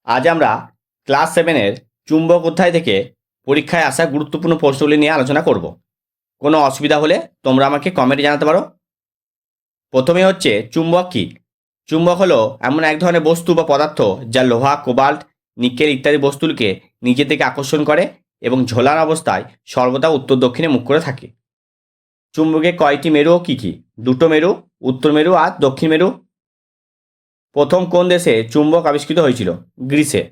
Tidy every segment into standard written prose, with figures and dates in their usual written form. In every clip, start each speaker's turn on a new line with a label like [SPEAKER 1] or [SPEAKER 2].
[SPEAKER 1] আজ আমরা ক্লাস 7-এর চুম্বক অধ্যায় থেকে পরীক্ষায় আসা গুরুত্বপূর্ণ প্রশ্নগুলি নিয়ে আলোচনা করব। কোনো অসুবিধা হলে তোমরা আমাকে কমেন্টে জানাতে পারো। প্রথমে হচ্ছে চুম্বক কী? চুম্বক হলো এমন এক ধরনের বস্তু বা পদার্থ যা লোহা, কোবাল্ট, নিকেল ইত্যাদি বস্তুকে নিজের দিকে আকর্ষণ করে এবং ঝোলানো অবস্থায় সর্বদা উত্তর দক্ষিণে মুখ করে থাকে। চুম্বকের কয়টি মেরু ও কী কী? দুটো মেরু, উত্তর মেরু আর দক্ষিণ মেরু। প্রথম কোন দেশে চুম্বক আবিষ্কৃত হয়েছিল? গ্রিসে।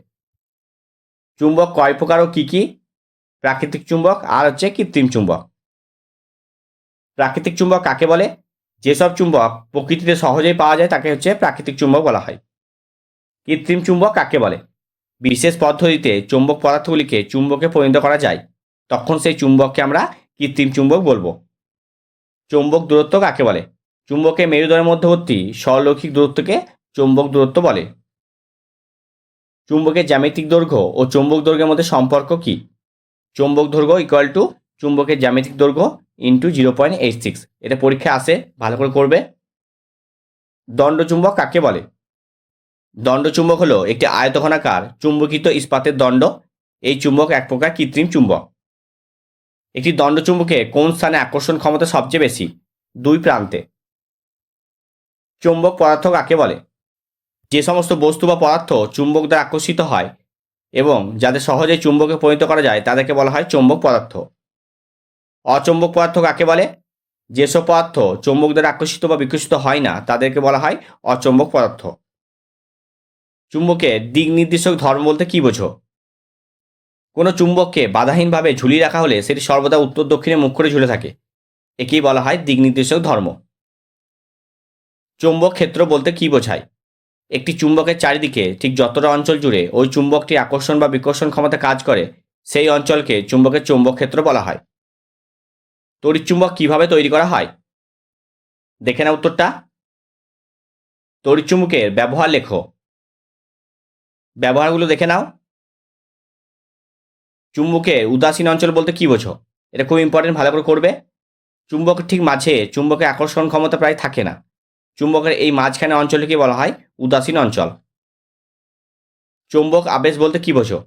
[SPEAKER 1] চুম্বক কয় প্রকার ও কী কী? প্রাকৃতিক চুম্বক আর হচ্ছে কৃত্রিম চুম্বক। প্রাকৃতিক চুম্বক কাকে বলে? যেসব চুম্বক প্রকৃতিতে সহজেই পাওয়া যায় তাকে হচ্ছে প্রাকৃতিক চুম্বক বলা হয়। কৃত্রিম চুম্বক কাকে বলে? বিশেষ পদ্ধতিতে চুম্বক পদার্থগুলিকে চুম্বকে পরিণত করা যায়, তখন সেই চুম্বককে আমরা কৃত্রিম চুম্বক বলবো। চৌম্বক দূরত্ব কাকে বলে? চুম্বকের মেরুদণ্ডের মধ্যবর্তী সরলরৈখিক দূরত্বকে চৌম্বক দূরত্ব বলে। চুম্বকের জ্যামিতিক দৈর্ঘ্য ও চৌম্বক দৈর্ঘ্যের মধ্যে সম্পর্ক কী? চৌম্বক দৈর্ঘ্য ইকুয়াল টু চুম্বকের জ্যামিতিক দৈর্ঘ্য ইন্টু 0.86। এটা পরীক্ষায় আসে, ভালো করে করবে। দণ্ডচুম্বক কাকে বলে? দণ্ডচুম্বক হলো একটি আয়তঘনাকার চুম্বকিত ইস্পাতের দণ্ড। এই চুম্বক এক প্রকার কৃত্রিম চুম্বক। একটি দণ্ডচুম্বকে কোন স্থানে আকর্ষণ ক্ষমতা সবচেয়ে বেশি? দুই প্রান্তে। চুম্বক পদার্থ কাকে বলে? যে সমস্ত বস্তু বা পদার্থ চুম্বক দ্বারা আকর্ষিত হয় এবং যাদের সহজেই চুম্বকে পরিণত করা যায় তাদেরকে বলা হয় চৌম্বক পদার্থ। অচৌম্বক পদার্থ কাকে বলে? যেসব পদার্থ চৌম্বক দ্বারা আকর্ষিত বা বিকশিত হয় না তাদেরকে বলা হয় অচৌম্বক পদার্থ। চুম্বকের দিক নির্দেশক ধর্ম বলতে কী বোঝো? কোনো চুম্বককে বাধাহীনভাবে ঝুলিয়ে রাখা হলে সেটি সর্বদা উত্তর দক্ষিণে মুখ করে ঝুলে থাকে, একেই বলা হয় দিক নির্দেশক ধর্ম। চৌম্বক ক্ষেত্র বলতে কী বোঝায়? একটি চুম্বকের চারিদিকে ঠিক যতটা অঞ্চল জুড়ে ওই চুম্বকটি আকর্ষণ বা বিকর্ষণ ক্ষমতা কাজ করে সেই অঞ্চলকে চুম্বকের চৌম্বক ক্ষেত্র বলা হয়। তড়িৎচুম্বক কিভাবে তৈরি করা হয়? দেখে নাও উত্তরটা। তড়িৎচুম্বকের ব্যবহার লেখো। ব্যবহারগুলো দেখে নাও। চুম্বকের উদাসীন অঞ্চল বলতে কী বোঝো? এটা খুব ইম্পর্টেন্ট, ভালো করে করবে। চুম্বকের ঠিক মাঝে চুম্বকের আকর্ষণ ক্ষমতা প্রায় থাকে না। চুম্বকের এই মাঝখানে অঞ্চলকে বলা হয় উদাসীন অঞ্চল। চৌম্বক আবেশ বলতে কী বোঝো?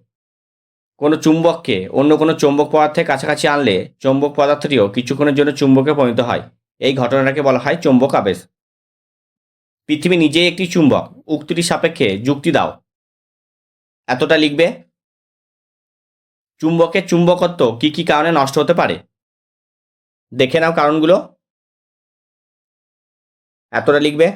[SPEAKER 1] কোনো চুম্বককে অন্য কোনো চৌম্বক পদার্থের কাছাকাছি আনলে চৌম্বক পদার্থটিও কিছুক্ষণের জন্য চুম্বকে পরিণত হয়। এই ঘটনাটাকে বলা হয় চৌম্বক আবেশ। পৃথিবী নিজেই একটি চুম্বক, উক্তিটির সাপেক্ষে যুক্তি দাও। এতটা লিখবে। চুম্বকের চুম্বকত্ব কী কী কারণে নষ্ট হতে পারে? দেখে নাও কারণগুলো। এতটা লিখবে।